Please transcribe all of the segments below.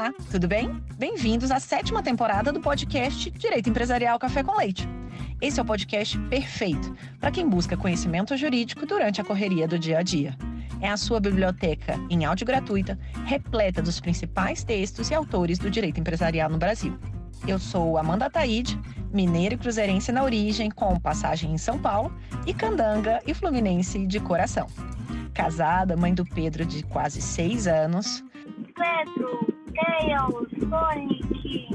Olá, tudo bem? Bem-vindos à 7ª temporada do podcast Direito Empresarial Café com Leite. Esse é o podcast perfeito para quem busca conhecimento jurídico durante a correria do dia a dia. É a sua biblioteca em áudio gratuita, repleta dos principais textos e autores do direito empresarial no Brasil. Eu sou Amanda Ataide, mineira e cruzeirense na origem, com passagem em São Paulo, e candanga e fluminense de coração. Casada, mãe do Pedro de quase 6 anos. Pedro, Tails, Sonic.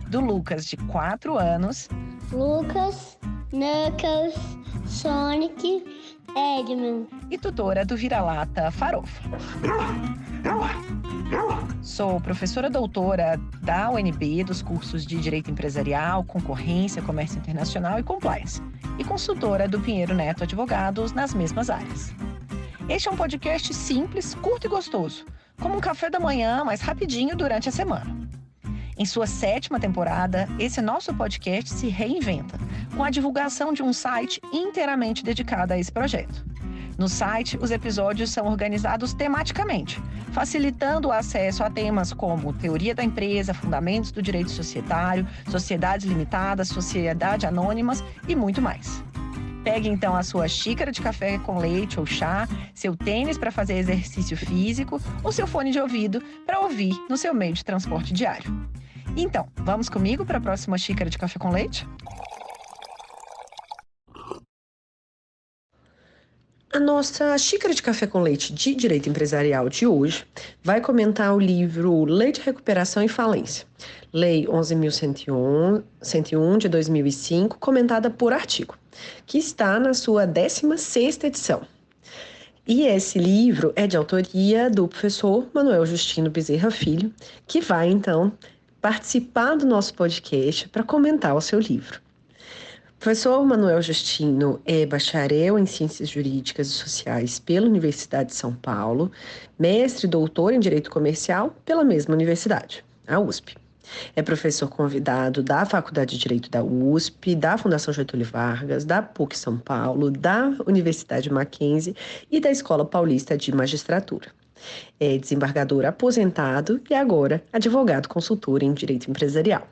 Do Lucas de 4 anos. Lucas, Knuckles, Sonic, Eggman. E tutora do Vira-Lata Farofa. Sou professora doutora da UNB dos cursos de Direito Empresarial, Concorrência, Comércio Internacional e Compliance. E consultora do Pinheiro Neto Advogados nas mesmas áreas. Este é um podcast simples, curto e gostoso, como um café da manhã, mais rapidinho durante a semana. Em sua 7ª temporada, esse nosso podcast se reinventa, com a divulgação de um site inteiramente dedicado a esse projeto. No site, os episódios são organizados tematicamente, facilitando o acesso a temas como teoria da empresa, fundamentos do direito societário, sociedades limitadas, sociedades anônimas e muito mais. Pegue então a sua xícara de café com leite ou chá, seu tênis para fazer exercício físico ou seu fone de ouvido para ouvir no seu meio de transporte diário. Então, vamos comigo para a próxima xícara de café com leite? A nossa xícara de café com leite de direito empresarial de hoje vai comentar o livro Lei de Recuperação e Falência, Lei 11.101 de 2005, comentada por artigo, que está na sua 16ª edição. E esse livro é de autoria do professor Manuel Justino Bezerra Filho, que vai, então, participar do nosso podcast para comentar o seu livro. O professor Manuel Justino é bacharel em Ciências Jurídicas e Sociais pela Universidade de São Paulo, mestre e doutor em Direito Comercial pela mesma universidade, a USP. É professor convidado da Faculdade de Direito da USP, da Fundação Getúlio Vargas, da PUC São Paulo, da Universidade Mackenzie e da Escola Paulista de Magistratura. É desembargador aposentado e agora advogado consultor em Direito Empresarial.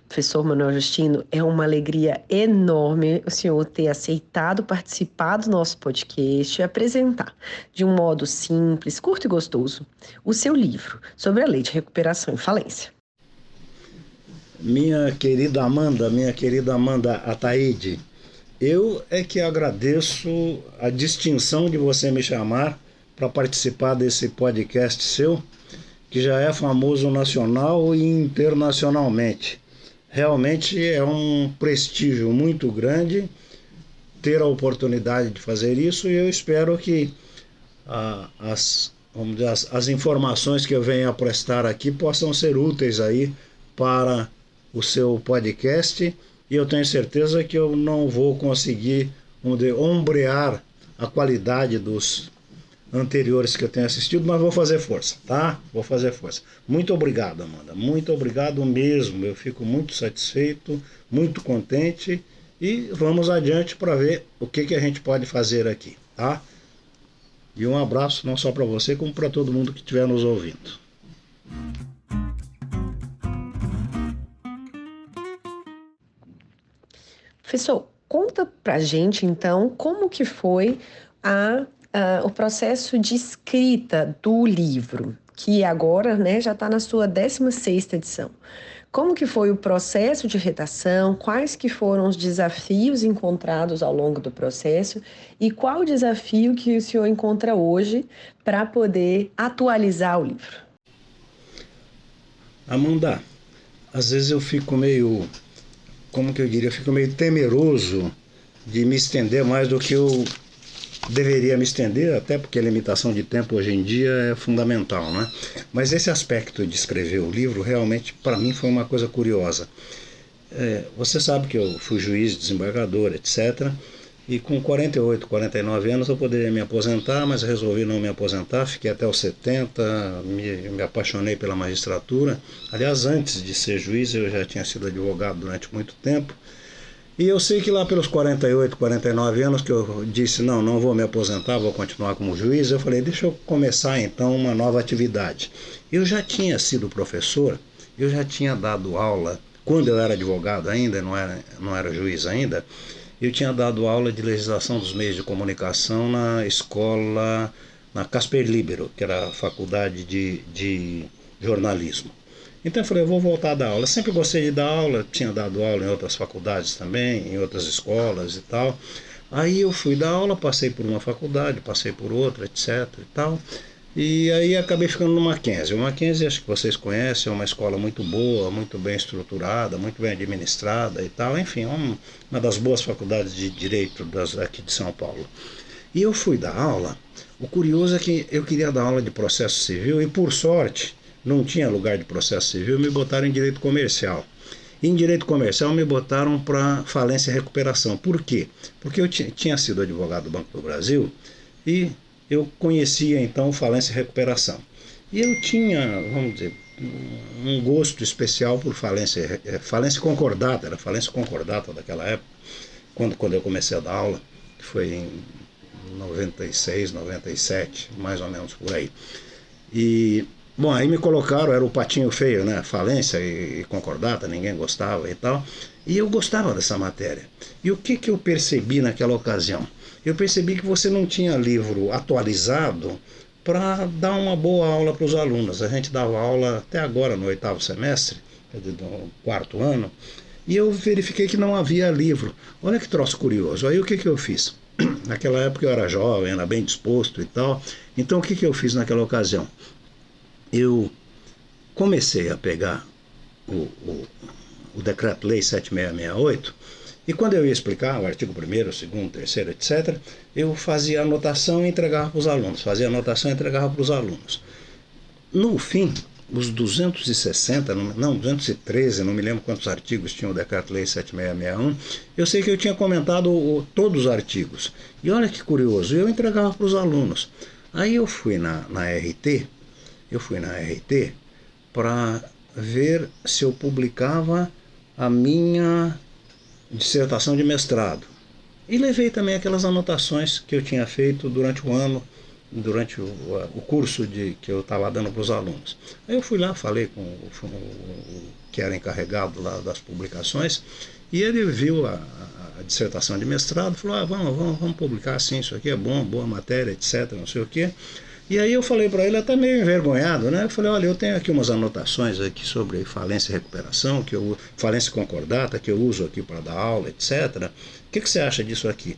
Professor Manuel Justino, é uma alegria enorme o senhor ter aceitado participar do nosso podcast e apresentar, de um modo simples, curto e gostoso, o seu livro sobre a Lei de Recuperação e Falência. Minha querida Amanda Ataide, eu é que agradeço a distinção de você me chamar para participar desse podcast seu, que já é famoso nacional e internacionalmente. Realmente é um prestígio muito grande ter a oportunidade de fazer isso e eu espero que as informações que eu venho a prestar aqui possam ser úteis aí para o seu podcast e eu tenho certeza que eu não vou conseguir, ombrear a qualidade dos anteriores que eu tenho assistido, mas vou fazer força, tá? Vou fazer força. Muito obrigado, Amanda. Muito obrigado mesmo. Eu fico muito satisfeito, muito contente e vamos adiante para ver o que a gente pode fazer aqui, tá? E um abraço não só para você, como para todo mundo que estiver nos ouvindo. Professor, conta pra gente, então, como que foi o processo de escrita do livro, que agora, né, já está na sua 16ª edição. Como que foi o processo de redação, quais que foram os desafios encontrados ao longo do processo e qual o desafio que o senhor encontra hoje para poder atualizar o livro? Amanda, às vezes eu fico meio, eu fico meio temeroso de me estender mais do que eu deveria me estender, até porque a limitação de tempo hoje em dia é fundamental, né? Mas esse aspecto de escrever o livro realmente para mim foi uma coisa curiosa. Você sabe que eu fui juiz, desembargador, etc. E com 48, 49 anos eu poderia me aposentar, mas resolvi não me aposentar, fiquei até os 70, me apaixonei pela magistratura. Aliás, antes de ser juiz eu já tinha sido advogado durante muito tempo. E eu sei que lá pelos 48, 49 anos que eu disse, não vou me aposentar, vou continuar como juiz, eu falei, deixa eu começar então uma nova atividade. Eu já tinha sido professor, eu já tinha dado aula, quando eu era advogado ainda, não era juiz ainda, eu tinha dado aula de legislação dos meios de comunicação na escola, na Casper Libero, que era a faculdade de jornalismo. Então eu falei, eu vou voltar a dar aula. Eu sempre gostei de dar aula, tinha dado aula em outras faculdades também, em outras escolas e tal. Aí eu fui dar aula, passei por uma faculdade, passei por outra, etc e tal. E aí acabei ficando no Mackenzie. O Mackenzie, acho que vocês conhecem, é uma escola muito boa, muito bem estruturada, muito bem administrada e tal. Enfim, uma das boas faculdades de direito aqui de São Paulo. E eu fui dar aula. O curioso é que eu queria dar aula de processo civil e, por sorte, não tinha lugar de processo civil, me botaram em direito comercial. Em direito comercial me botaram para falência e recuperação. Por quê? Porque eu tinha sido advogado do Banco do Brasil e eu conhecia então falência e recuperação. E eu tinha, vamos dizer, um gosto especial por falência concordata, era falência concordata daquela época, quando eu comecei a dar aula, que foi em 96, 97, mais ou menos por aí. E bom, aí me colocaram, era o patinho feio, né? Falência e concordata, ninguém gostava e tal. E eu gostava dessa matéria. E o que eu percebi naquela ocasião? Eu percebi que você não tinha livro atualizado para dar uma boa aula para os alunos. A gente dava aula até agora no 8º semestre, no 4º ano, e eu verifiquei que não havia livro. Olha que troço curioso. Aí o que eu fiz? Naquela época eu era jovem, era bem disposto e tal. Então o que eu fiz naquela ocasião? Eu comecei a pegar o Decreto-Lei 7668 e quando eu ia explicar o artigo 1º, 2º, 3º, etc., eu fazia anotação e entregava para os alunos. No fim, os 213, não me lembro quantos artigos tinha o Decreto-Lei 7661, eu sei que eu tinha comentado todos os artigos. E olha que curioso, eu entregava para os alunos. Aí eu fui na RT, para ver se eu publicava a minha dissertação de mestrado. E levei também aquelas anotações que eu tinha feito durante o ano, durante o curso que eu estava dando para os alunos. Aí eu fui lá, falei com o que era encarregado lá das publicações, e ele viu a dissertação de mestrado, falou, vamos publicar assim, isso aqui é bom, boa matéria, etc, não sei o quê. E aí eu falei para ele, até meio envergonhado, né? Eu falei, olha, eu tenho aqui umas anotações aqui sobre falência e recuperação, falência concordata, que eu uso aqui para dar aula, etc. O que você acha disso aqui?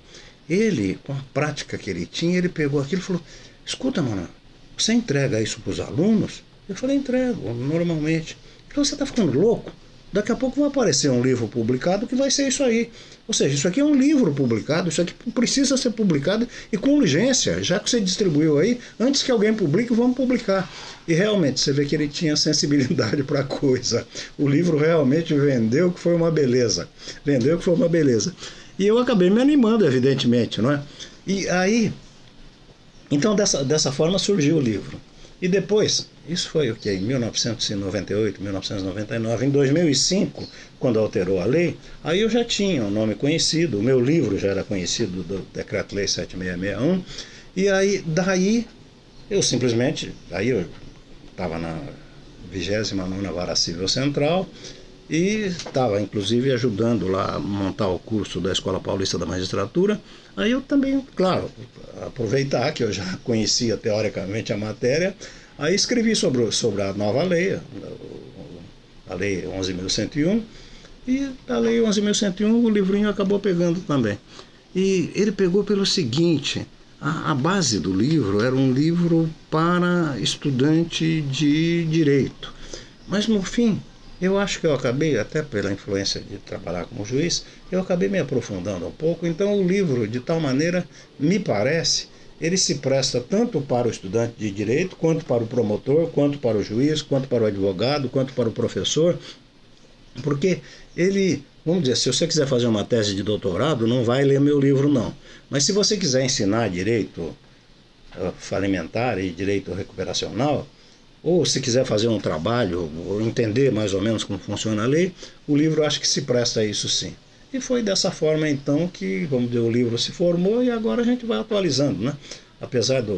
Ele, com a prática que ele tinha, ele pegou aquilo e falou, escuta, mano, você entrega isso para os alunos? Eu falei, entrego, normalmente. Então você está ficando louco? Daqui a pouco vai aparecer um livro publicado que vai ser isso aí. Ou seja, isso aqui é um livro publicado, isso aqui precisa ser publicado e com urgência, já que você distribuiu aí, antes que alguém publique, vamos publicar. E realmente, você vê que ele tinha sensibilidade para a coisa. O livro realmente vendeu, que foi uma beleza. E eu acabei me animando, evidentemente, não é? E aí, então dessa forma surgiu o livro. E depois, isso foi o que? Em 1998, 1999, em 2005, quando alterou a lei, aí eu já tinha um nome conhecido, o meu livro já era conhecido do Decreto-Lei 7661, e aí, daí, eu simplesmente, aí eu estava na 29ª Vara Civil Central, e estava inclusive ajudando lá a montar o curso da Escola Paulista da Magistratura. Aí eu também, claro, aproveitar que eu já conhecia teoricamente a matéria, aí escrevi sobre a nova lei, a Lei 11.101, e a Lei 11.101 o livrinho acabou pegando também. E ele pegou pelo seguinte, a base do livro era um livro para estudante de direito, mas no fim, eu acho que eu acabei, até pela influência de trabalhar como juiz, eu acabei me aprofundando um pouco. Então o livro, de tal maneira, me parece, ele se presta tanto para o estudante de direito, quanto para o promotor, quanto para o juiz, quanto para o advogado, quanto para o professor, porque ele, vamos dizer, se você quiser fazer uma tese de doutorado, não vai ler meu livro não. Mas se você quiser ensinar direito falimentar e direito recuperacional, ou se quiser fazer um trabalho, ou entender mais ou menos como funciona a lei, o livro acho que se presta a isso sim. E foi dessa forma então que, vamos dizer, o livro se formou e agora a gente vai atualizando, né? Apesar da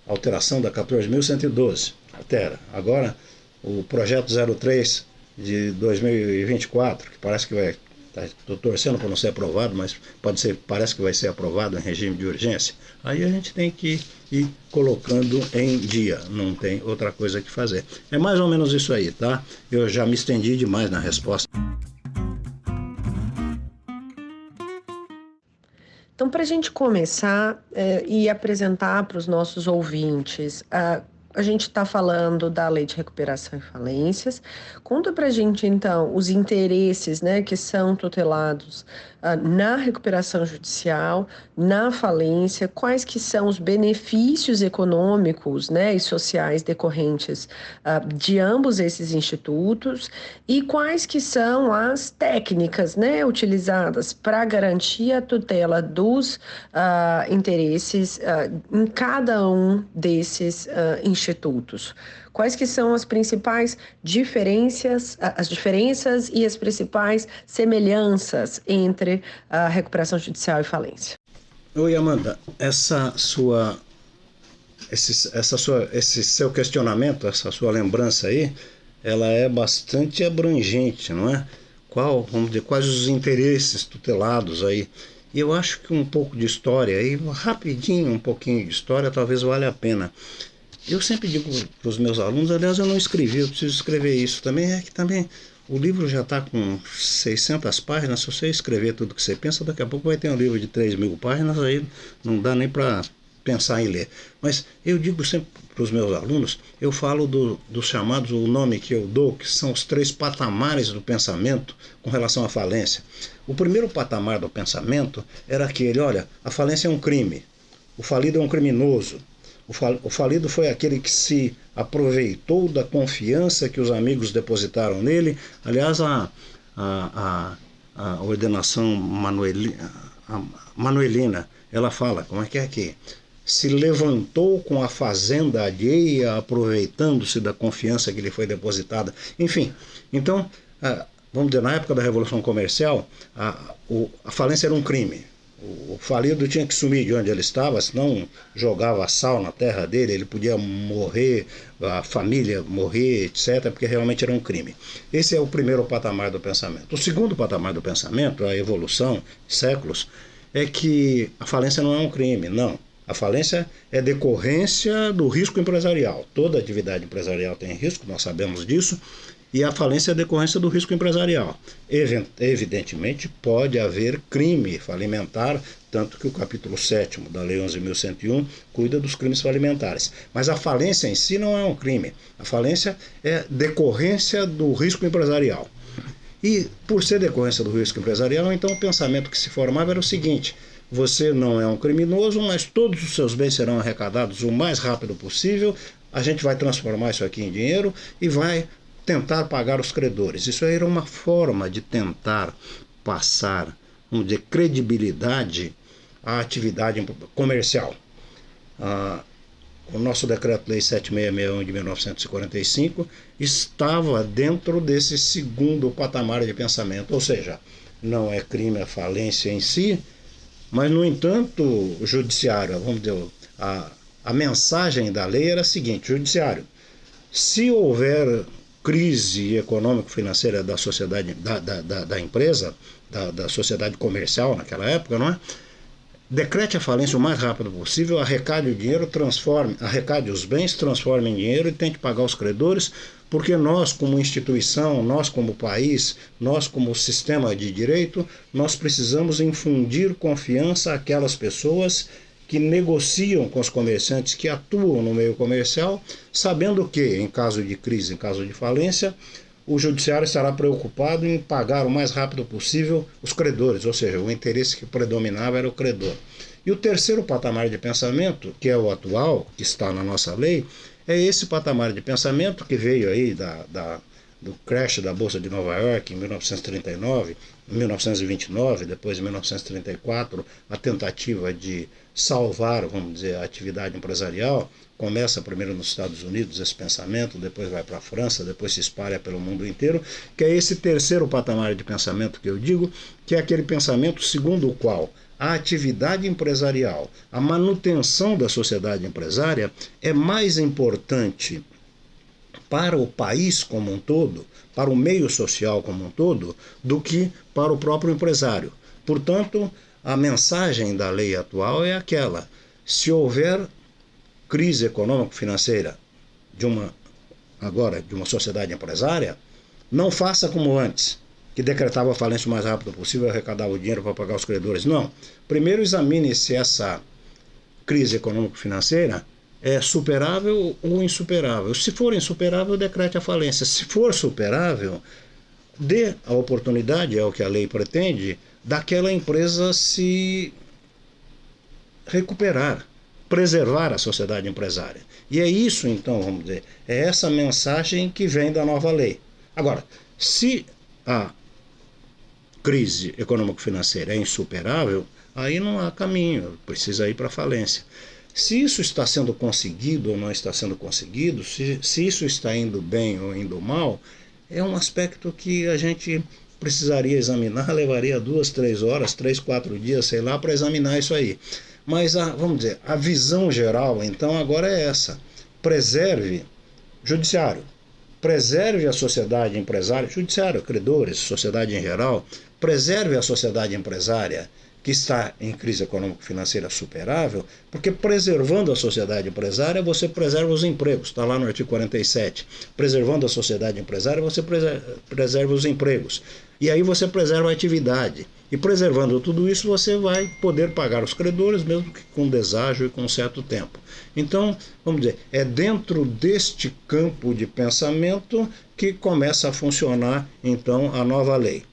alteração da 14.112, altera. Agora o projeto 03 de 2024, que parece que vai, estou torcendo para não ser aprovado, mas parece que vai ser aprovado em regime de urgência. Aí a gente tem que ir colocando em dia, não tem outra coisa que fazer. É mais ou menos isso aí, tá? Eu já me estendi demais na resposta. Então, para a gente começar e apresentar para os nossos ouvintes, a gente está falando da Lei de Recuperação e Falências. Conta para a gente, então, os interesses, né, que são tutelados na recuperação judicial, na falência, quais que são os benefícios econômicos, né, e sociais decorrentes de ambos esses institutos e quais que são as técnicas, né, utilizadas para garantir a tutela dos interesses em cada um desses institutos. Quais que são as principais diferenças, as diferenças e as principais semelhanças entre a recuperação judicial e falência? Oi, Amanda, esse seu questionamento, essa sua lembrança aí, ela é bastante abrangente, não é? Vamos dizer, quais os interesses tutelados aí? E eu acho que um pouco de história aí, rapidinho, um pouquinho de história, talvez valha a pena. Eu sempre digo para os meus alunos, aliás, eu não escrevi, eu preciso escrever isso também, é que também o livro já está com 600 páginas, se você escrever tudo que você pensa, daqui a pouco vai ter um livro de 3.000 páginas, aí não dá nem para pensar em ler. Mas eu digo sempre para os meus alunos, eu falo dos chamados, o nome que eu dou, que são os 3 patamares do pensamento com relação à falência. O primeiro patamar do pensamento era aquele, olha, a falência é um crime, o falido é um criminoso. O falido foi aquele que se aproveitou da confiança que os amigos depositaram nele. Aliás, a ordenação manuelina, ela fala, como é que se levantou com a fazenda alheia, aproveitando-se da confiança que lhe foi depositada. Enfim, então, vamos dizer, na época da Revolução Comercial, a falência era um crime. O falido tinha que sumir de onde ele estava, senão jogava sal na terra dele, ele podia morrer, a família morrer, etc., porque realmente era um crime. Esse é o primeiro patamar do pensamento. O segundo patamar do pensamento, a evolução, séculos, é que a falência não é um crime, não. A falência é decorrência do risco empresarial. Toda atividade empresarial tem risco, nós sabemos disso, e a falência é decorrência do risco empresarial. Evidentemente, pode haver crime falimentar, tanto que o capítulo 7º da Lei 11.101 cuida dos crimes falimentares. Mas a falência em si não é um crime. A falência é decorrência do risco empresarial. E, por ser decorrência do risco empresarial, então o pensamento que se formava era o seguinte: você não é um criminoso, mas todos os seus bens serão arrecadados o mais rápido possível, a gente vai transformar isso aqui em dinheiro e vai tentar pagar os credores. Isso aí era uma forma de tentar passar, vamos dizer, credibilidade à atividade comercial. O nosso Decreto-Lei 7661 de 1945 estava dentro desse segundo patamar de pensamento, ou seja, não é crime a falência em si, mas, no entanto, o judiciário, vamos dizer, a mensagem da lei era a seguinte: judiciário, se houver crise econômico-financeira da sociedade, da empresa, da sociedade comercial naquela época, não é? Decrete a falência o mais rápido possível, arrecade o dinheiro, arrecade os bens, transforme em dinheiro e tente pagar os credores, porque nós, como instituição, nós como país, nós como sistema de direito, nós precisamos infundir confiança àquelas pessoas que negociam com os comerciantes, que atuam no meio comercial, sabendo que, em caso de crise, em caso de falência, o judiciário estará preocupado em pagar o mais rápido possível os credores, ou seja, o interesse que predominava era o credor. E o terceiro patamar de pensamento, que é o atual, que está na nossa lei, é esse patamar de pensamento que veio aí do crash da Bolsa de Nova York em 1939, em 1929, depois em 1934, a tentativa de salvar, vamos dizer, a atividade empresarial. Começa primeiro nos Estados Unidos esse pensamento, depois vai para a França, depois se espalha pelo mundo inteiro, que é esse terceiro patamar de pensamento que eu digo, que é aquele pensamento segundo o qual a atividade empresarial, a manutenção da sociedade empresária é mais importante para o país como um todo, para o meio social como um todo, do que para o próprio empresário. Portanto, a mensagem da lei atual é aquela: se houver crise econômico-financeira de uma sociedade empresária, não faça como antes, que decretava a falência o mais rápido possível e arrecadava o dinheiro para pagar os credores. Não. Primeiro examine se essa crise econômico-financeira é superável ou insuperável. Se for insuperável, decrete a falência. Se for superável, dê a oportunidade, é o que a lei pretende, daquela empresa se recuperar, preservar a sociedade empresária. E é isso, então, vamos dizer, é essa mensagem que vem da nova lei. Agora, se a crise econômico-financeira é insuperável, aí não há caminho, precisa ir para a falência. Se isso está sendo conseguido ou não está sendo conseguido, se isso está indo bem ou indo mal, é um aspecto que a gente precisaria examinar, levaria 2, 3 horas, 3, 4 dias, sei lá, para examinar isso aí. Mas, vamos dizer, a visão geral, então, agora é essa: preserve judiciário, preserve a sociedade empresária, judiciário, credores, sociedade em geral, preserve a sociedade empresária que está em crise econômico-financeira superável, porque preservando a sociedade empresária, você preserva os empregos, está lá no artigo 47. Preservando a sociedade empresária, você preserva os empregos. E aí você preserva a atividade. E preservando tudo isso, você vai poder pagar os credores, mesmo que com deságio e com certo tempo. Então, vamos dizer, é dentro deste campo de pensamento que começa a funcionar, então, a nova lei.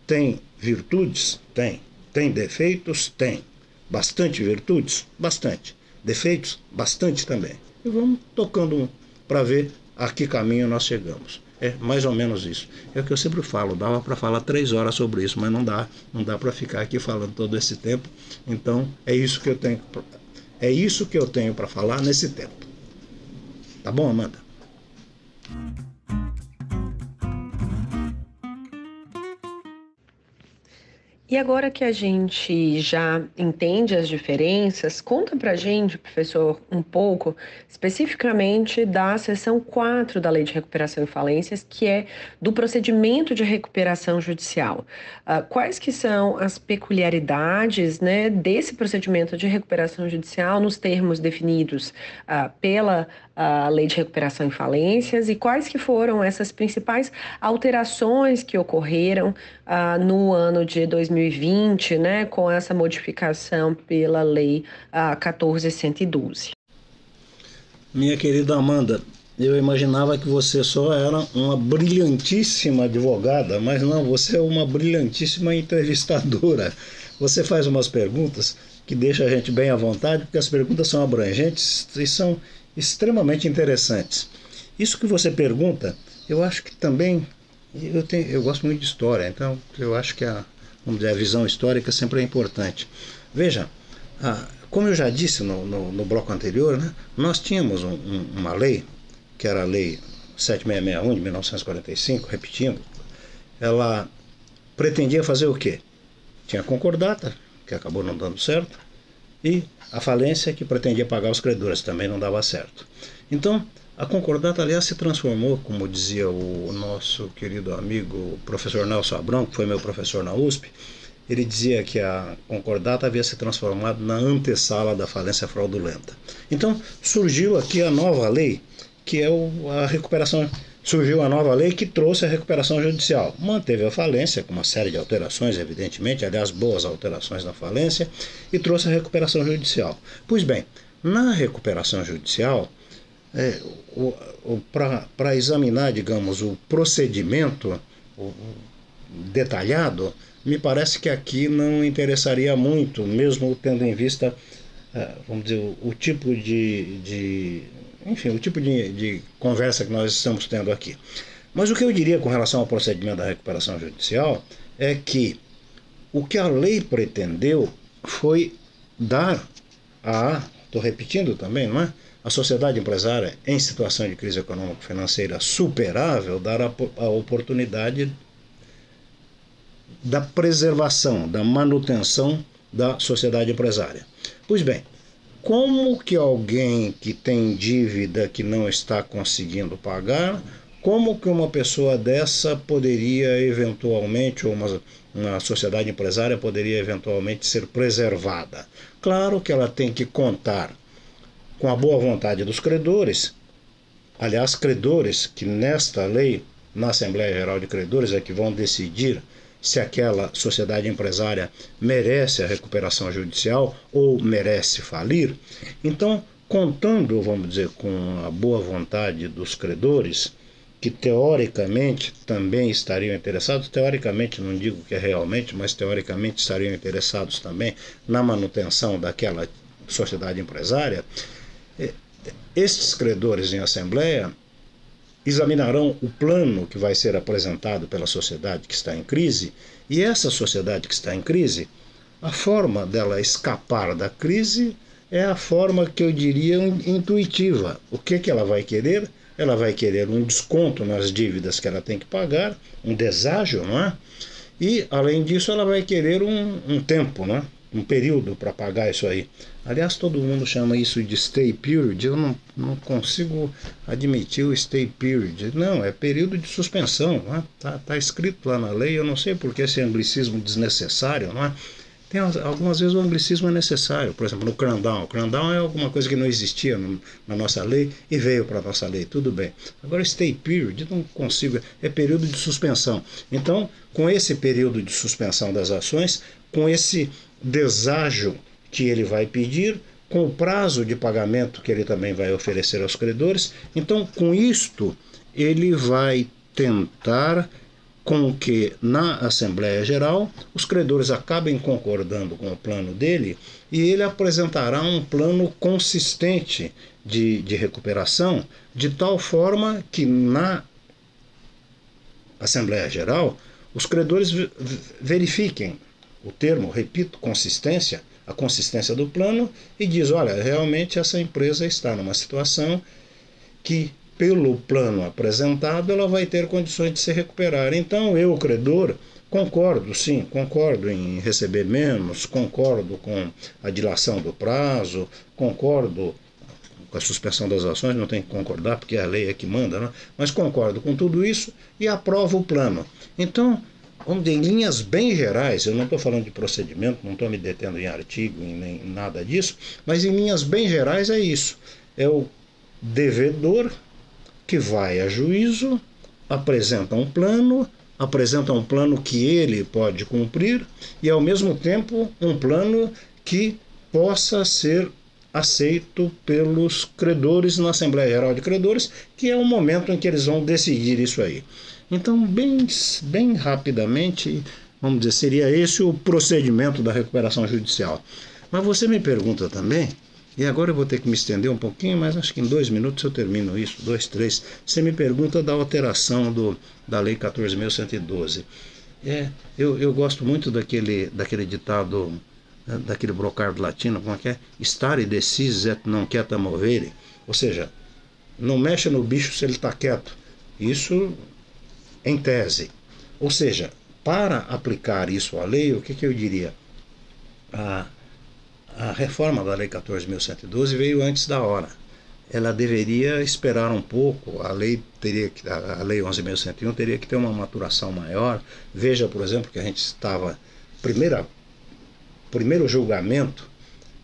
Tem virtudes? Tem. Tem defeitos? Tem. Bastante virtudes? Bastante. Defeitos? Bastante também. E vamos tocando para ver a que caminho nós chegamos. É mais ou menos isso. É o que eu sempre falo, dava para falar 3 horas sobre isso, mas não dá para ficar aqui falando todo esse tempo. Então, é isso que eu tenho para falar nesse tempo. Tá bom, Amanda? E agora que a gente já entende as diferenças, conta pra gente, professor, um pouco especificamente da seção 4 da Lei de Recuperação e Falências, que é do procedimento de recuperação judicial. Quais que são as peculiaridades, né, desse procedimento de recuperação judicial nos termos definidos pela Lei de Recuperação e Falências, e quais que foram essas principais alterações que ocorreram no ano de 2020, né, com essa modificação pela Lei 14.112. Minha querida Amanda, eu imaginava que você só era uma brilhantíssima advogada, mas não, você é uma brilhantíssima entrevistadora. Você faz umas perguntas que deixam a gente bem à vontade, porque as perguntas são abrangentes e são extremamente interessantes. Isso que você pergunta, eu acho que também, eu gosto muito de história, então eu acho que vamos dizer, a visão histórica sempre é importante. Veja, como eu já disse no bloco anterior, né, nós tínhamos uma lei, que era a Lei 7661 de 1945, repetindo, ela pretendia fazer o quê? Tinha a concordata, que acabou não dando certo, e a falência, que pretendia pagar os credores, também não dava certo. Então, a concordata, aliás, se transformou, como dizia o nosso querido amigo professor Nelson Abrão, que foi meu professor na USP, ele dizia que a concordata havia se transformado na antessala da falência fraudulenta. Então, surgiu aqui a nova lei, que é a recuperação. Surgiu a nova lei que trouxe a recuperação judicial. Manteve a falência, com uma série de alterações, evidentemente, aliás, boas alterações na falência, e trouxe a recuperação judicial. Pois bem, na recuperação judicial, para examinar, digamos, o procedimento detalhado, me parece que aqui não interessaria muito, mesmo tendo em vista, vamos dizer, o tipo de conversa que nós estamos tendo aqui. Mas o que eu diria com relação ao procedimento da recuperação judicial é que o que a lei pretendeu foi dar estou repetindo também, não é? A sociedade empresária em situação de crise econômico-financeira superável, dar a oportunidade da preservação, da manutenção da sociedade empresária. Pois bem, como que alguém que tem dívida que não está conseguindo pagar, como que uma pessoa dessa poderia eventualmente, ou uma sociedade empresária poderia eventualmente ser preservada? Claro que ela tem que contar com a boa vontade dos credores, aliás, credores que nesta lei, na Assembleia Geral de Credores, é que vão decidir se aquela sociedade empresária merece a recuperação judicial ou merece falir. Então, contando, vamos dizer, com a boa vontade dos credores, que teoricamente também estariam interessados, teoricamente não digo que é realmente, mas teoricamente estariam interessados também na manutenção daquela sociedade empresária, estes credores em assembleia examinarão o plano que vai ser apresentado pela sociedade que está em crise, e essa sociedade que está em crise, a forma dela escapar da crise é a forma que eu diria intuitiva. O que ela vai querer? Ela vai querer um desconto nas dívidas que ela tem que pagar, um deságio, não é? E, além disso, ela vai querer um tempo, não é? Um período para pagar isso aí. Aliás, todo mundo chama isso de stay period. Eu não consigo admitir o stay period. Não, é período de suspensão. Não é? Tá escrito lá na lei. Eu não sei porque esse anglicismo desnecessário, não é? Tem, algumas vezes o anglicismo é necessário. Por exemplo, no crandown. Crandown é alguma coisa que não existia na nossa lei e veio para a nossa lei. Tudo bem. Agora, stay period, eu não consigo. É período de suspensão. Então, com esse período de suspensão das ações, com esse deságio que ele vai pedir, com o prazo de pagamento que ele também vai oferecer aos credores. Então, com isto, ele vai tentar com que na Assembleia Geral os credores acabem concordando com o plano dele e ele apresentará um plano consistente de recuperação, de tal forma que na Assembleia Geral os credores verifiquem o termo, repito, consistência, a consistência do plano, e diz, olha, realmente essa empresa está numa situação que, pelo plano apresentado, ela vai ter condições de se recuperar. Então, eu, credor, concordo, sim, concordo em receber menos, concordo com a dilação do prazo, concordo com a suspensão das ações, não tem que concordar, porque a lei é que manda, né? Mas concordo com tudo isso e aprovo o plano. Então, vamos dizer, em linhas bem gerais, eu não estou falando de procedimento, não estou me detendo em artigo, nem nada disso, mas em linhas bem gerais é isso. É o devedor que vai a juízo, apresenta um plano que ele pode cumprir e, ao mesmo tempo, um plano que possa ser aceito pelos credores na Assembleia Geral de Credores, que é o momento em que eles vão decidir isso aí. Então, bem rapidamente, vamos dizer, seria esse o procedimento da recuperação judicial. Mas você me pergunta também, e agora eu vou ter que me estender um pouquinho, mas acho que em 2 minutos eu termino isso, 2, 3. Você me pergunta da alteração da Lei 14.112. Eu gosto muito daquele ditado, daquele brocardo latino, como é que é? Stare decisis et non quieta movere. Ou seja, não mexa no bicho se ele está quieto. Isso em tese. Ou seja, para aplicar isso à lei, o que eu diria? A reforma da Lei 14.112 veio antes da hora. Ela deveria esperar um pouco, a Lei 11.101 teria que ter uma maturação maior. Veja, por exemplo, que a gente estava... Primeiro julgamento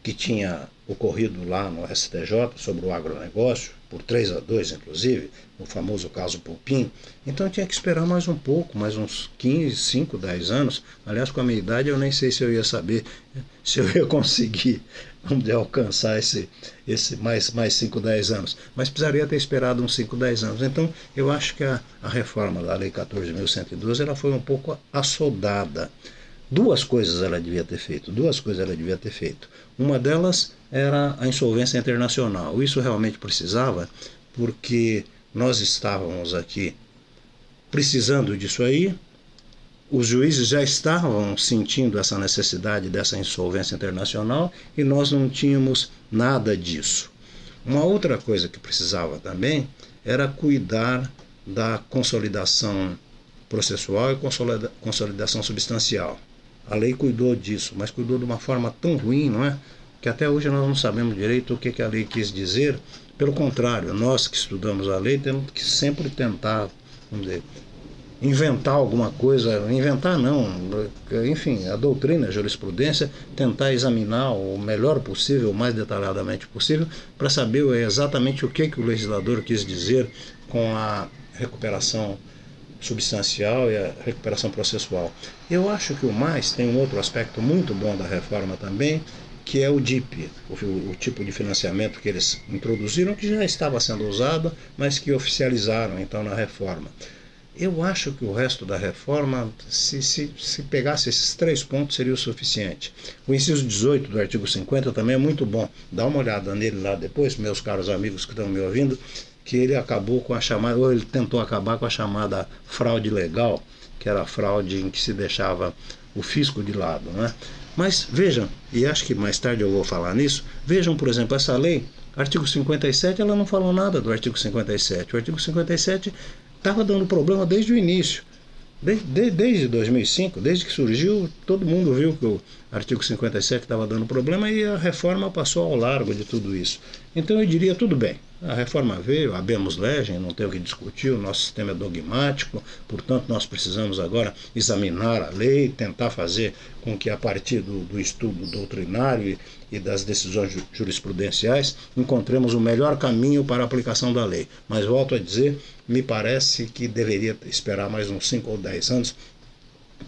que tinha ocorrido lá no STJ sobre o agronegócio, por 3-2 inclusive, o famoso caso Pupim. Então tinha que esperar mais um pouco, mais uns 15, 5, 10 anos. Aliás, com a minha idade eu nem sei se eu ia saber, se eu ia conseguir, vamos dizer, alcançar esse mais 5, 10 anos. Mas precisaria ter esperado uns 5, 10 anos. Então eu acho que a reforma da Lei 14.112 ela foi um pouco assoldada. Duas coisas ela devia ter feito. Uma delas era a insolvência internacional. Isso realmente precisava, porque nós estávamos aqui precisando disso aí, os juízes já estavam sentindo essa necessidade dessa insolvência internacional e nós não tínhamos nada disso. Uma outra coisa que precisava também era cuidar da consolidação processual e consolidação substancial. A lei cuidou disso, mas cuidou de uma forma tão ruim, não é? Que até hoje nós não sabemos direito o que a lei quis dizer. Pelo contrário, nós que estudamos a lei temos que sempre tentar, vamos dizer, inventar alguma coisa, inventar não, enfim, a doutrina, a jurisprudência, tentar examinar o melhor possível, o mais detalhadamente possível, para saber exatamente o que o legislador quis dizer com a recuperação substancial e a recuperação processual. Eu acho que o mais tem um outro aspecto muito bom da reforma também, que é o DIP, o tipo de financiamento que eles introduziram, que já estava sendo usado, mas que oficializaram então na reforma. Eu acho que o resto da reforma, se pegasse esses 3 pontos, seria o suficiente. O inciso 18 do artigo 50 também é muito bom. Dá uma olhada nele lá depois, meus caros amigos que estão me ouvindo, que ele acabou com a chamada, ou ele tentou acabar com a chamada fraude legal, que era a fraude em que se deixava o fisco de lado, né? Mas vejam, e acho que mais tarde eu vou falar nisso, vejam, por exemplo, essa lei, artigo 57, ela não falou nada do artigo 57. O artigo 57 estava dando problema desde o início. Desde 2005, desde que surgiu, todo mundo viu que o artigo 57 estava dando problema e a reforma passou ao largo de tudo isso. Então eu diria, tudo bem, a reforma veio, habemus legem, não tem o que discutir, o nosso sistema é dogmático, portanto nós precisamos agora examinar a lei, tentar fazer com que a partir do estudo doutrinário e das decisões jurisprudenciais encontremos o melhor caminho para a aplicação da lei. Mas volto a dizer, me parece que deveria esperar mais uns 5 ou 10 anos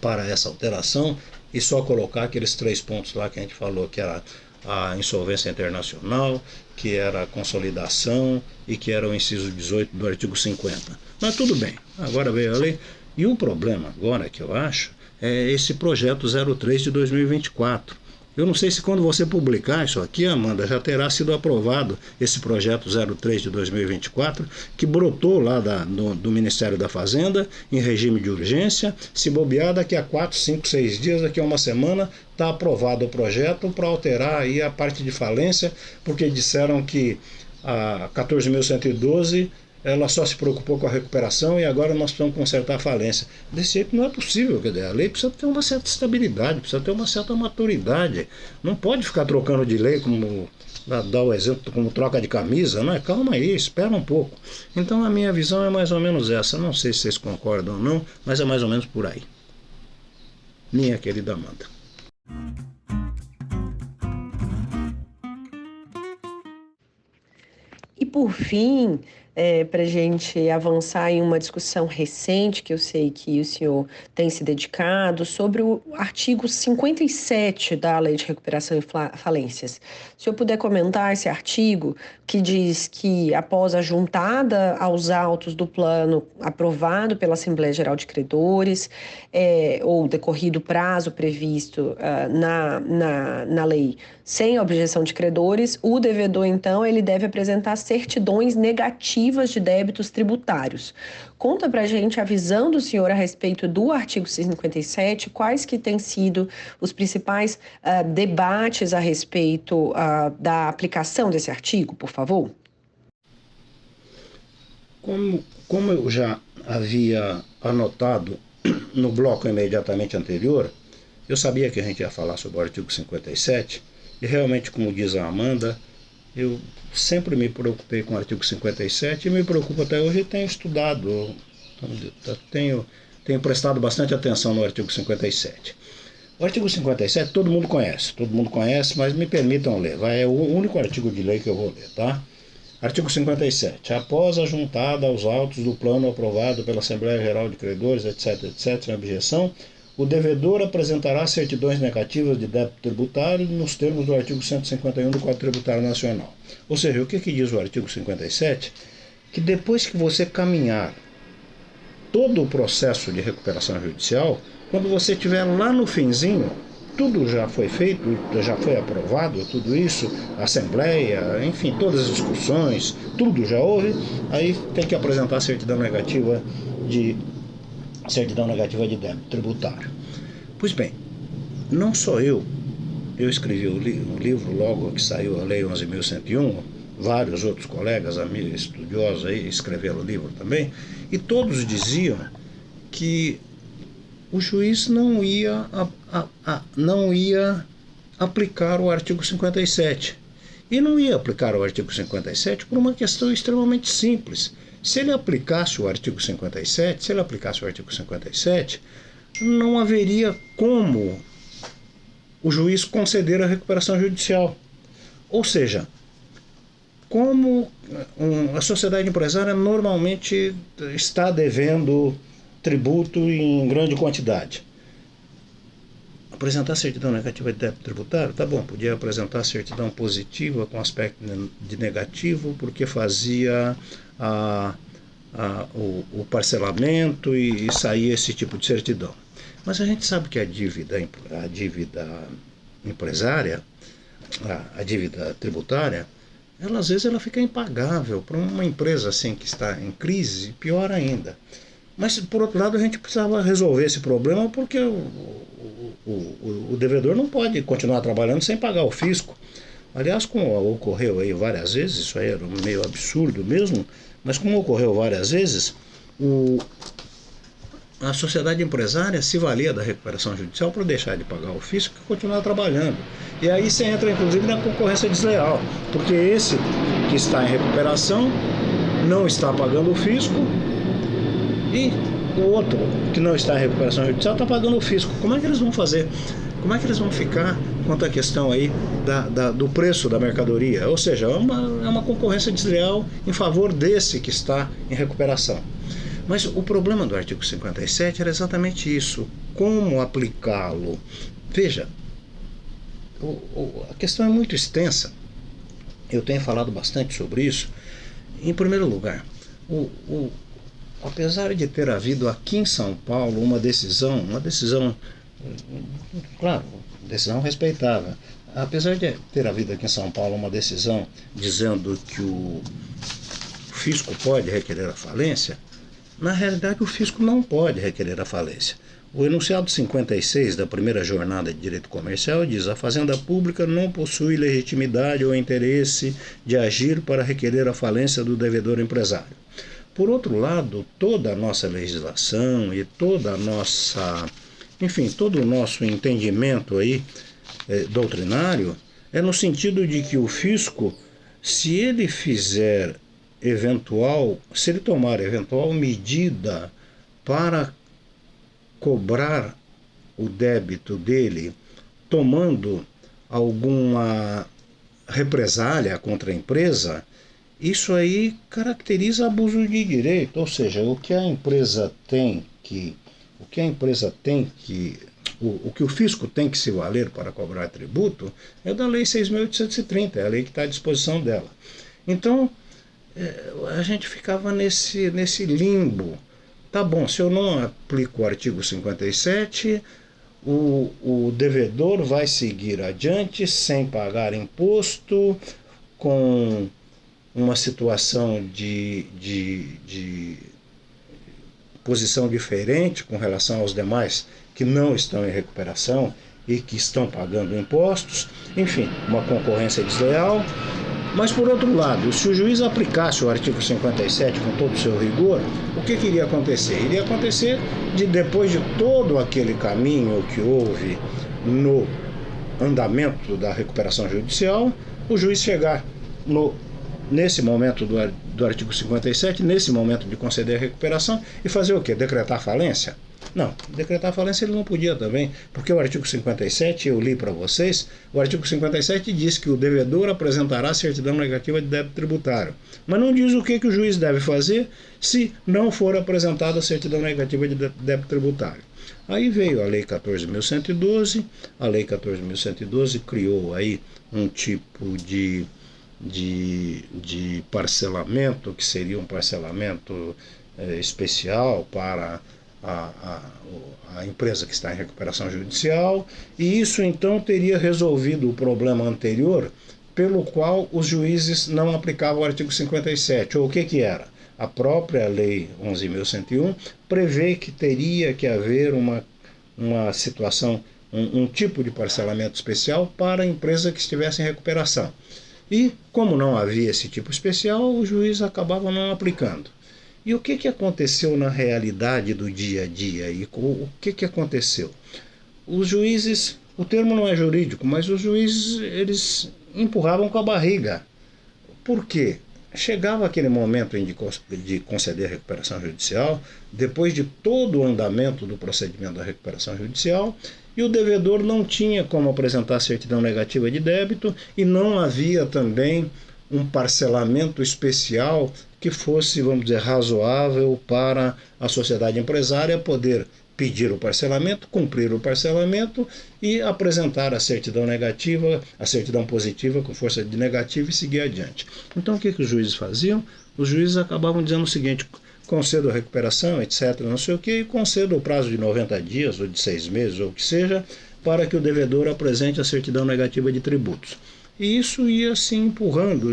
para essa alteração e só colocar aqueles 3 pontos lá que a gente falou, que era a insolvência internacional, que era a consolidação e que era o inciso 18 do artigo 50. Mas tudo bem, agora veio a lei. E o problema agora que eu acho é esse projeto 03 de 2024. Eu não sei se quando você publicar isso aqui, Amanda, já terá sido aprovado esse projeto 03 de 2024, que brotou lá do Ministério da Fazenda, em regime de urgência. Se bobear, daqui a 4, 5, 6 dias, daqui a uma semana, está aprovado o projeto para alterar aí a parte de falência, porque disseram que a 14.112 ela só se preocupou com a recuperação e agora nós precisamos consertar a falência. Desse jeito não é possível, quer dizer, a lei precisa ter uma certa estabilidade, precisa ter uma certa maturidade. Não pode ficar trocando de lei, como dar o exemplo, como troca de camisa, não é? Calma aí, espera um pouco. Então a minha visão é mais ou menos essa. Não sei se vocês concordam ou não, mas é mais ou menos por aí. Minha querida Amanda. E por fim, para a gente avançar em uma discussão recente, que eu sei que o senhor tem se dedicado, sobre o artigo 57 da Lei de Recuperação e Falências. Se o senhor puder comentar esse artigo, que diz que após a juntada aos autos do plano aprovado pela Assembleia Geral de Credores, ou decorrido o prazo previsto na lei, sem objeção de credores, o devedor, então, ele deve apresentar certidões negativas de débitos tributários. Conta pra gente a visão do senhor a respeito do artigo 57, quais que têm sido os principais debates a respeito da aplicação desse artigo, por favor? Como eu já havia anotado no bloco imediatamente anterior, eu sabia que a gente ia falar sobre o artigo 57, e realmente, como diz a Amanda, eu sempre me preocupei com o artigo 57 e me preocupo até hoje e tenho estudado, tenho prestado bastante atenção no artigo 57. O artigo 57 todo mundo conhece, mas me permitam ler, é o único artigo de lei que eu vou ler, tá? Artigo 57. Após a juntada aos autos do plano aprovado pela Assembleia Geral de Credores, etc., sem objeção, o devedor apresentará certidões negativas de débito tributário nos termos do artigo 151 do Código Tributário Nacional. Ou seja, o que diz o artigo 57? Que depois que você caminhar todo o processo de recuperação judicial, quando você estiver lá no finzinho, tudo já foi feito, já foi aprovado, tudo isso, a Assembleia, enfim, todas as discussões, tudo já houve, aí tem que apresentar a certidão negativa de certidão negativa de débito tributário. Pois bem, não só eu escrevi o livro logo que saiu a Lei 11.101, vários outros colegas, amigos, estudiosos aí escreveram o livro também, e todos diziam que o juiz não ia aplicar o artigo 57. E não ia aplicar o artigo 57 por uma questão extremamente simples. Se ele aplicasse o artigo 57, não haveria como o juiz conceder a recuperação judicial. Ou seja, como a sociedade empresária normalmente está devendo tributo em grande quantidade. Apresentar certidão negativa de débito tributário, tá bom, podia apresentar certidão positiva com aspecto de negativo, porque fazia o parcelamento e saía esse tipo de certidão. Mas a gente sabe que a dívida empresária, a dívida tributária, ela às vezes ela fica impagável para uma empresa assim que está em crise, pior ainda. Mas, por outro lado, a gente precisava resolver esse problema porque o devedor não pode continuar trabalhando sem pagar o fisco. Aliás, como ocorreu aí várias vezes, isso aí era meio absurdo mesmo, mas como ocorreu várias vezes, a sociedade empresária se valia da recuperação judicial para deixar de pagar o fisco e continuar trabalhando. E aí você entra, inclusive, na concorrência desleal, porque esse que está em recuperação não está pagando o fisco e o outro que não está em recuperação judicial está pagando o fisco. Como é que eles vão fazer? Como é que eles vão ficar quanto à questão aí do preço da mercadoria? Ou seja, é uma concorrência desleal em favor desse que está em recuperação. Mas o problema do artigo 57 era exatamente isso. Como aplicá-lo? Veja, a questão é muito extensa. Eu tenho falado bastante sobre isso. Em primeiro lugar, apesar de ter havido aqui em São Paulo uma decisão, claro, decisão respeitável. Apesar de ter havido aqui em São Paulo uma decisão dizendo que o fisco pode requerer a falência, na realidade o fisco não pode requerer a falência. O enunciado 56 da primeira jornada de direito comercial diz: a fazenda pública não possui legitimidade ou interesse de agir para requerer a falência do devedor empresário. Por outro lado, toda a nossa legislação e toda a nossa, enfim, todo o nosso entendimento aí doutrinário é no sentido de que o fisco, se ele tomar eventual medida para cobrar o débito dele, tomando alguma represália contra a empresa, isso aí caracteriza abuso de direito, ou seja, o que o fisco tem que se valer para cobrar tributo é da Lei 6.830, é a lei que está à disposição dela. Então, a gente ficava nesse limbo. Tá bom, se eu não aplico o artigo 57, o devedor vai seguir adiante sem pagar imposto, com uma situação de posição diferente com relação aos demais que não estão em recuperação e que estão pagando impostos, enfim, uma concorrência desleal. Mas, por outro lado, se o juiz aplicasse o artigo 57 com todo o seu rigor, o que iria acontecer? Iria acontecer depois de todo aquele caminho que houve no andamento da recuperação judicial, o juiz chegar nesse momento do artigo 57, nesse momento de conceder a recuperação, e fazer o quê? Decretar falência? Não, decretar falência ele não podia também, porque o artigo 57, eu li para vocês, o artigo 57 diz que o devedor apresentará certidão negativa de débito tributário, mas não diz o que o juiz deve fazer se não for apresentada a certidão negativa de débito tributário. Aí veio a Lei 14.112, a Lei 14.112 criou aí um tipo de parcelamento, que seria um parcelamento especial para a empresa que está em recuperação judicial, e isso então teria resolvido o problema anterior pelo qual os juízes não aplicavam o artigo 57. Ou o que era? A própria Lei 11.101 prevê que teria que haver uma situação, um tipo de parcelamento especial para a empresa que estivesse em recuperação. E, como não havia esse tipo especial, o juiz acabava não aplicando. E o que aconteceu na realidade do dia a dia? E o que aconteceu? Os juízes, o termo não é jurídico, mas os juízes, eles empurravam com a barriga. Por quê? Chegava aquele momento de conceder a recuperação judicial, depois de todo o andamento do procedimento da recuperação judicial, e o devedor não tinha como apresentar certidão negativa de débito e não havia também um parcelamento especial que fosse, vamos dizer, razoável para a sociedade empresária poder pedir o parcelamento, cumprir o parcelamento e apresentar a certidão negativa, a certidão positiva com força de negativa e seguir adiante. Então o que os juízes faziam? Os juízes acabavam dizendo o seguinte: concedo a recuperação, etc., não sei o que, e concedo o prazo de 90 dias ou de 6 meses ou o que seja, para que o devedor apresente a certidão negativa de tributos. E isso ia se empurrando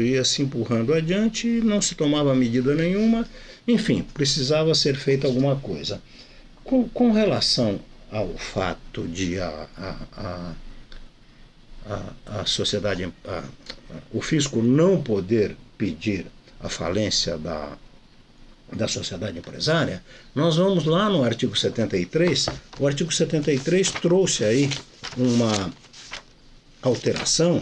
adiante, não se tomava medida nenhuma, enfim, precisava ser feita alguma coisa. Com relação ao fato de a sociedade, o fisco não poder pedir a falência da sociedade empresária, nós vamos lá no artigo 73. O artigo 73 trouxe aí uma alteração.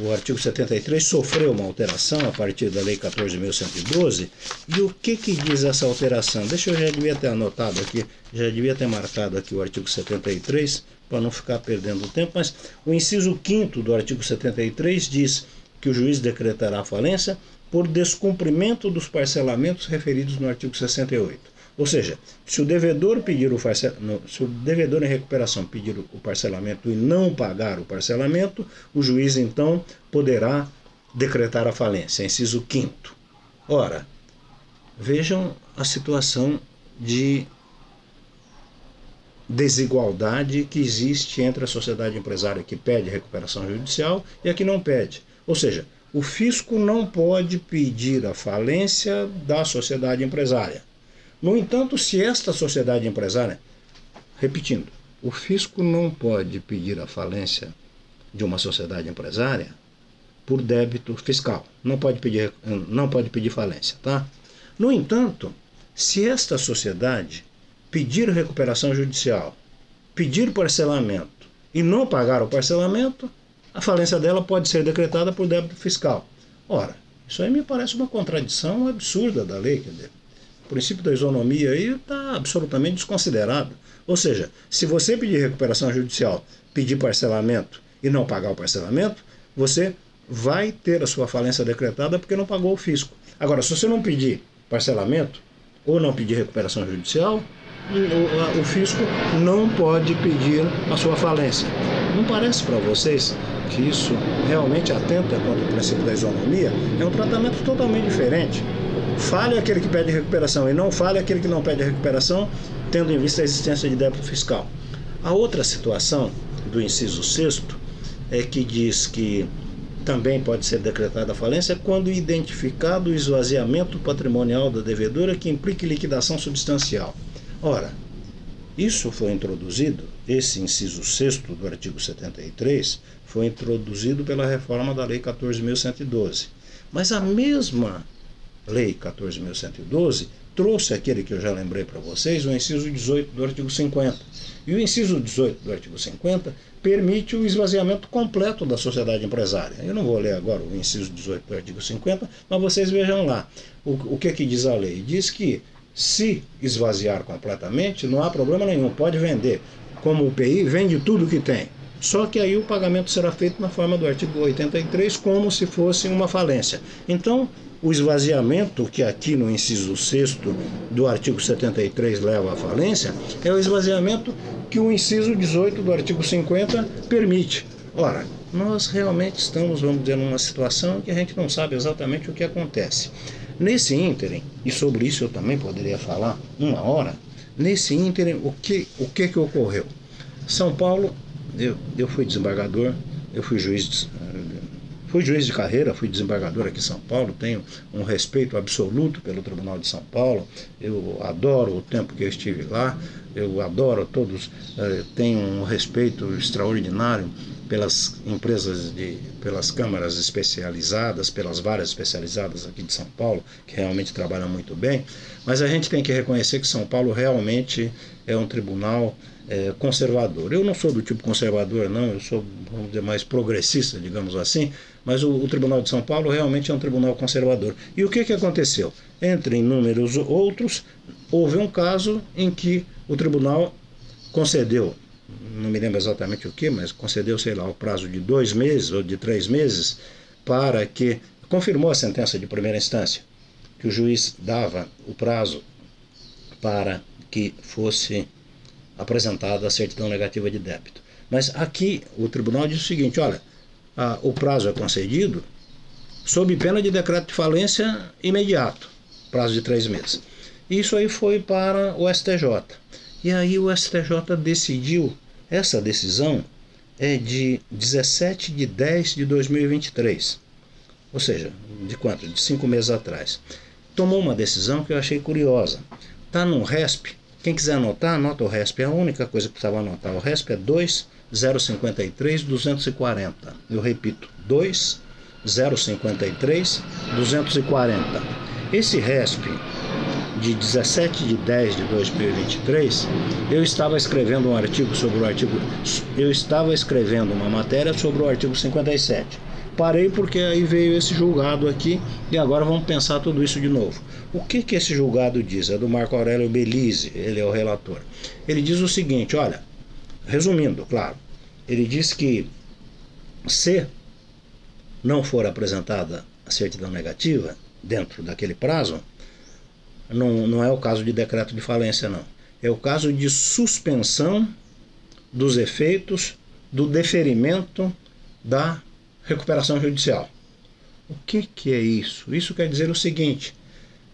O artigo 73 sofreu uma alteração a partir da Lei 14.112. E o que diz essa alteração? Eu já devia ter anotado aqui, já devia ter marcado aqui o artigo 73, para não ficar perdendo tempo, mas o inciso 5º do artigo 73 diz que o juiz decretará a falência por descumprimento dos parcelamentos referidos no artigo 68. Ou seja, se o devedor em recuperação pedir o parcelamento e não pagar o parcelamento, o juiz então poderá decretar a falência, inciso 5º. Ora, vejam a situação de desigualdade que existe entre a sociedade empresária que pede recuperação judicial e a que não pede. Ou seja, o fisco não pode pedir a falência da sociedade empresária. No entanto, se esta sociedade empresária, repetindo, o fisco não pode pedir a falência de uma sociedade empresária por débito fiscal. Não pode pedir falência, tá? No entanto, se esta sociedade pedir recuperação judicial, pedir parcelamento e não pagar o parcelamento, a falência dela pode ser decretada por débito fiscal. Ora, isso aí me parece uma contradição absurda da lei, quer dizer. O princípio da isonomia aí está absolutamente desconsiderado. Ou seja, se você pedir recuperação judicial, pedir parcelamento e não pagar o parcelamento, você vai ter a sua falência decretada porque não pagou o fisco. Agora, se você não pedir parcelamento ou não pedir recuperação judicial, o fisco não pode pedir a sua falência. Não parece para vocês que isso realmente atenta contra o princípio da isonomia? É um tratamento totalmente diferente. Fale aquele que pede recuperação e não fale aquele que não pede recuperação, tendo em vista a existência de débito fiscal. A outra situação do inciso 6º é que diz que também pode ser decretada a falência quando identificado o esvaziamento patrimonial da devedora que implique liquidação substancial. Ora, isso foi introduzido, esse inciso 6º do artigo 73, foi introduzido pela reforma da Lei 14.112. Mas a mesma Lei 14.112 trouxe aquele que eu já lembrei para vocês, o inciso 18 do artigo 50. E o inciso 18 do artigo 50 permite o esvaziamento completo da sociedade empresária. Eu não vou ler agora o inciso 18 do artigo 50, mas vocês vejam lá. O que diz a lei? Diz que se esvaziar completamente, não há problema nenhum, pode vender. Como o PI, vende tudo que tem. Só que aí o pagamento será feito na forma do artigo 83, como se fosse uma falência. Então, o esvaziamento, que aqui no inciso 6º do artigo 73 leva à falência, é o esvaziamento que o inciso 18 do artigo 50 permite. Ora, nós realmente estamos, vamos dizer, numa situação que a gente não sabe exatamente o que acontece. Nesse ínterim, e sobre isso eu também poderia falar uma hora, nesse ínterim, o que ocorreu? São Paulo, eu fui desembargador, eu fui juiz, Fui juiz de carreira, fui desembargador aqui em São Paulo, tenho um respeito absoluto pelo Tribunal de São Paulo, eu adoro o tempo que eu estive lá, eu adoro todos, tenho um respeito extraordinário pelas empresas, pelas câmaras especializadas, pelas várias especializadas aqui de São Paulo, que realmente trabalham muito bem, mas a gente tem que reconhecer que São Paulo realmente é um tribunal conservador. Eu não sou do tipo conservador, não, eu sou, vamos dizer, mais progressista, digamos assim, mas o Tribunal de São Paulo realmente é um tribunal conservador. E o que aconteceu? Entre inúmeros outros, houve um caso em que o tribunal concedeu, não me lembro exatamente o que, mas concedeu, sei lá, o prazo de 2 meses ou de 3 meses para que, confirmou a sentença de primeira instância, que o juiz dava o prazo para que fosse apresentada a certidão negativa de débito. Mas aqui o tribunal diz o seguinte, olha, o prazo é concedido sob pena de decreto de falência imediato, prazo de 3 meses. Isso aí foi para o STJ. E aí o STJ decidiu, essa decisão é de 17/10/2023, ou seja, de quanto? De 5 meses atrás. Tomou uma decisão que eu achei curiosa. Está no RESP, quem quiser anotar, anota o RESP, é a única coisa que precisava anotar. O RESP é 2053-240. Eu repito, 2053-240. Esse RESP de 17/10/2023, eu estava escrevendo um artigo sobre o artigo, eu estava escrevendo uma matéria sobre o artigo 57. Parei porque aí veio esse julgado aqui e agora vamos pensar tudo isso de novo. O que esse julgado diz? É do Marco Aurélio Belize, ele é o relator. Ele diz o seguinte, olha, resumindo, claro, ele diz que se não for apresentada a certidão negativa dentro daquele prazo, não é o caso de decreto de falência, não. É o caso de suspensão dos efeitos do deferimento da recuperação judicial. O que é isso? Isso quer dizer o seguinte,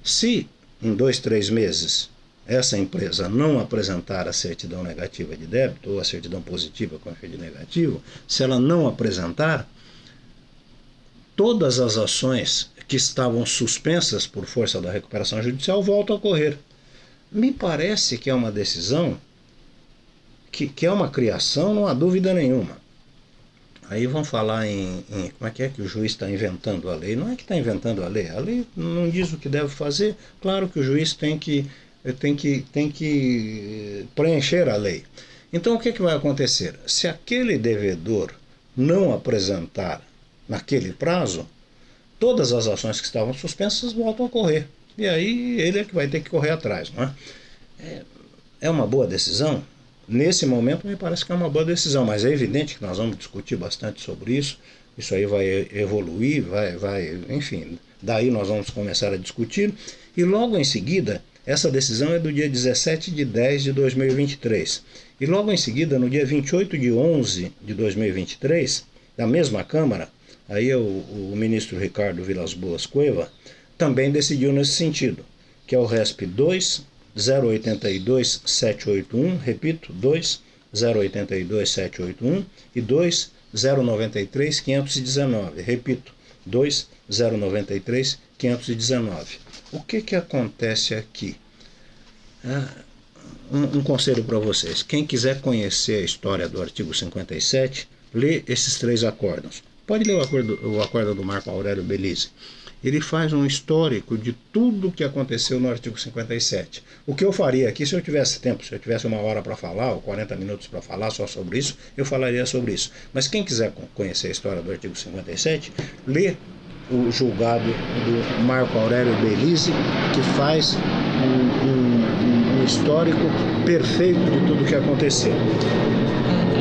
se em 2, 3 meses essa empresa não apresentar a certidão negativa de débito ou a certidão positiva com efeito negativo, se ela não apresentar, todas as ações que estavam suspensas por força da recuperação judicial voltam a ocorrer. Me parece que é uma decisão que é uma criação, não há dúvida nenhuma. Aí vão falar em como é que o juiz está inventando a lei. Não é que está inventando a lei não diz o que deve fazer. Claro que o juiz tem que preencher a lei. Então o que vai acontecer? Se aquele devedor não apresentar naquele prazo, todas as ações que estavam suspensas voltam a ocorrer. E aí ele é que vai ter que correr atrás, não é? É uma boa decisão? Nesse momento me parece que é uma boa decisão, mas é evidente que nós vamos discutir bastante sobre isso. Isso aí vai evoluir, enfim, daí nós vamos começar a discutir. E logo em seguida, essa decisão é do dia 17/10/2023. E logo em seguida, no dia 28/11/2023, da mesma Câmara, aí o ministro Ricardo Vilas Boas Cueva também decidiu nesse sentido, que é o RESP 2.082.781, repito, 2.082.781 e 2.093.519, repito, 2.093.519. O que acontece aqui? Um conselho para vocês, quem quiser conhecer a história do artigo 57, lê esses 3 acórdãos. Pode ler o acórdão do Marco Aurélio Belize. Ele faz um histórico de tudo o que aconteceu no artigo 57. O que eu faria aqui, se eu tivesse tempo, se eu tivesse 1 hora para falar, ou 40 minutos para falar só sobre isso, eu falaria sobre isso. Mas quem quiser conhecer a história do artigo 57, lê o julgado do Marco Aurélio Belize, que faz um histórico perfeito de tudo o que aconteceu.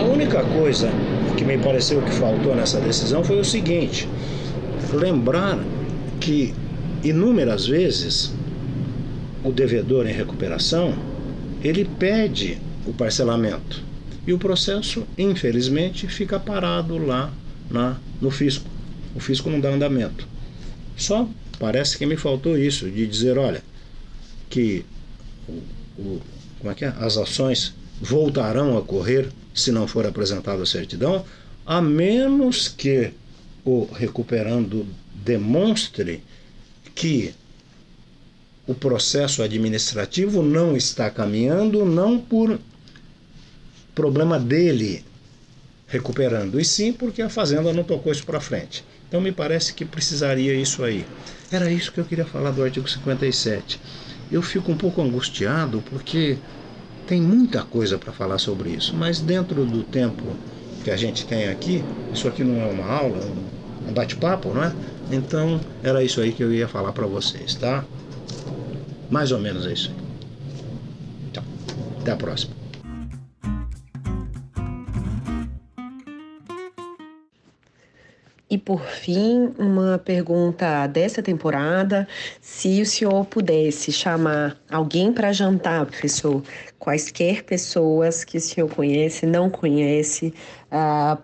A única coisa que me pareceu que faltou nessa decisão foi o seguinte, lembrar que inúmeras vezes o devedor em recuperação, ele pede o parcelamento e o processo, infelizmente, fica parado lá no fisco. O fisco não dá andamento. Só parece que me faltou isso, de dizer, olha, que as ações voltarão a ocorrer se não for apresentada a certidão, a menos que o Recuperando demonstre que o processo administrativo não está caminhando, não por problema dele recuperando, e sim porque a Fazenda não tocou isso para frente. Então me parece que precisaria isso aí. Era isso que eu queria falar do artigo 57. Eu fico um pouco angustiado porque tem muita coisa para falar sobre isso, mas dentro do tempo que a gente tem aqui, isso aqui não é uma aula, é um bate-papo, não é? Então era isso aí que eu ia falar para vocês, tá? Mais ou menos é isso aí. Tchau. Até a próxima. E por fim, uma pergunta dessa temporada: se o senhor pudesse chamar alguém para jantar, professor, quaisquer pessoas que o senhor conhece, não conhece,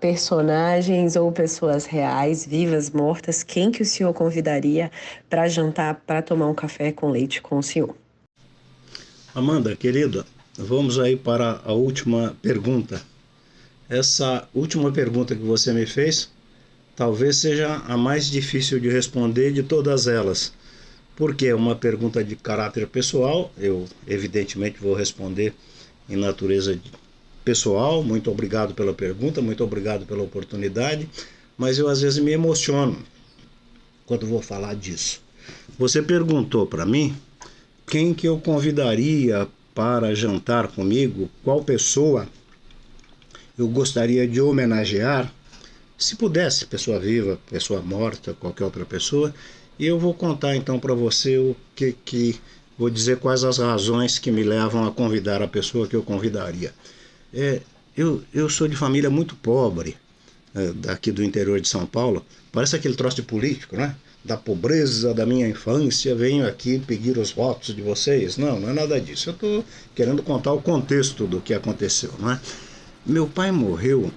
personagens ou pessoas reais, vivas, mortas, quem que o senhor convidaria para jantar, para tomar um café com leite com o senhor? Amanda, querida, vamos aí para a última pergunta. Essa última pergunta que você me fez talvez seja a mais difícil de responder de todas elas, porque é uma pergunta de caráter pessoal. Eu evidentemente vou responder em natureza pessoal. Muito obrigado pela pergunta, muito obrigado pela oportunidade, mas eu às vezes me emociono quando vou falar disso. Você perguntou para mim quem que eu convidaria para jantar comigo, qual pessoa eu gostaria de homenagear, se pudesse, pessoa viva, pessoa morta, qualquer outra pessoa. E eu vou contar então para você vou dizer quais as razões que me levam a convidar a pessoa que eu convidaria. Eu sou de família muito pobre, daqui do interior de São Paulo. Parece aquele troço de político, né? Da pobreza da minha infância, venho aqui pedir os votos de vocês. Não, não é nada disso. Eu estou querendo contar o contexto do que aconteceu, não é? Meu pai morreu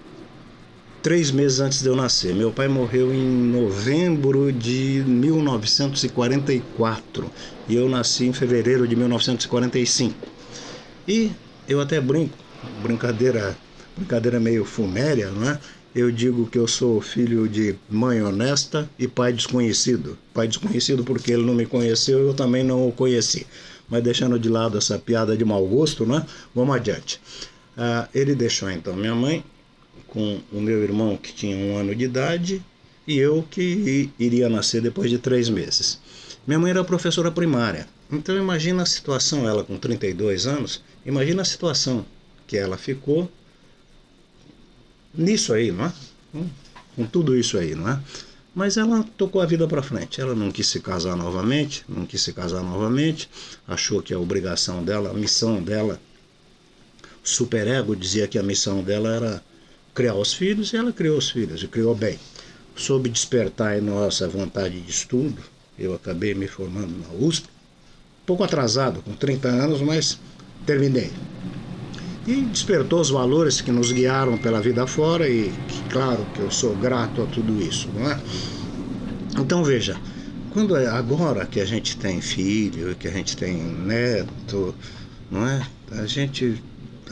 3 meses antes de eu nascer. Meu pai morreu em novembro de 1944 e eu nasci em fevereiro de 1945. E eu até brinco, brincadeira meio funérea, não é? Eu digo que eu sou filho de mãe honesta e pai desconhecido. Pai desconhecido porque ele não me conheceu, eu também não o conheci. Mas deixando de lado essa piada de mau gosto, né? Vamos adiante. Ele deixou então minha mãe com o meu irmão, que tinha 1 ano de idade, e eu, que iria nascer depois de 3 meses. Minha mãe era professora primária, então imagina a situação, ela com 32 anos, imagina a situação que ela ficou nisso aí, não é? Com tudo isso aí, não é? Mas ela tocou a vida para frente, ela não quis se casar novamente, achou que a obrigação dela, a missão dela, superego dizia que a missão dela era criar os filhos, e ela criou os filhos, e criou bem. Soube despertar em nossa vontade de estudo. Eu acabei me formando na USP, pouco atrasado, com 30 anos, mas terminei. E despertou os valores que nos guiaram pela vida fora, e claro que eu sou grato a tudo isso, não é? Então veja, agora que a gente tem filho, que a gente tem neto, não é? A gente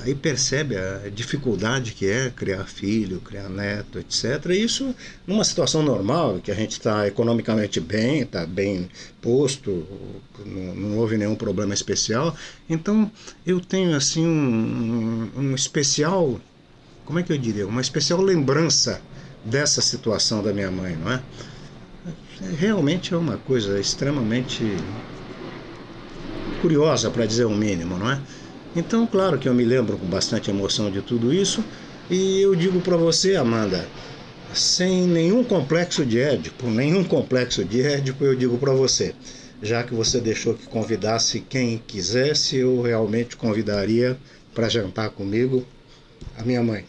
aí percebe a dificuldade que é criar filho, criar neto, etc. E isso numa situação normal, que a gente está economicamente bem, está bem posto, não houve nenhum problema especial. Então eu tenho assim um especial, como é que eu diria? Uma especial lembrança dessa situação da minha mãe, não é? Realmente é uma coisa extremamente curiosa, para dizer o mínimo, não é? Então, claro que eu me lembro com bastante emoção de tudo isso, e eu digo para você, Amanda, sem nenhum complexo de Édipo, eu digo para você, já que você deixou que convidasse quem quisesse, eu realmente convidaria para jantar comigo a minha mãe.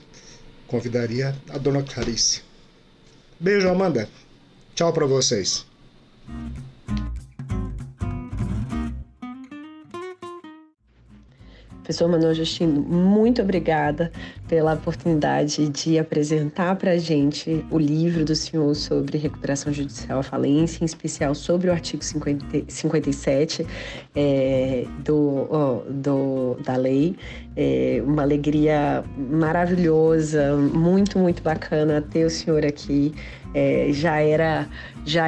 Convidaria a dona Clarice. Beijo, Amanda. Tchau para vocês. Professor Manuel Justino, muito obrigada pela oportunidade de apresentar para a gente o livro do senhor sobre recuperação judicial à falência, em especial sobre o artigo 57 da lei. Uma alegria maravilhosa, muito, muito bacana ter o senhor aqui. já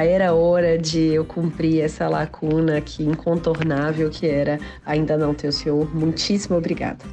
era hora de eu cumprir essa lacuna aqui incontornável que era ainda não ter o senhor. Muitíssimo obrigada.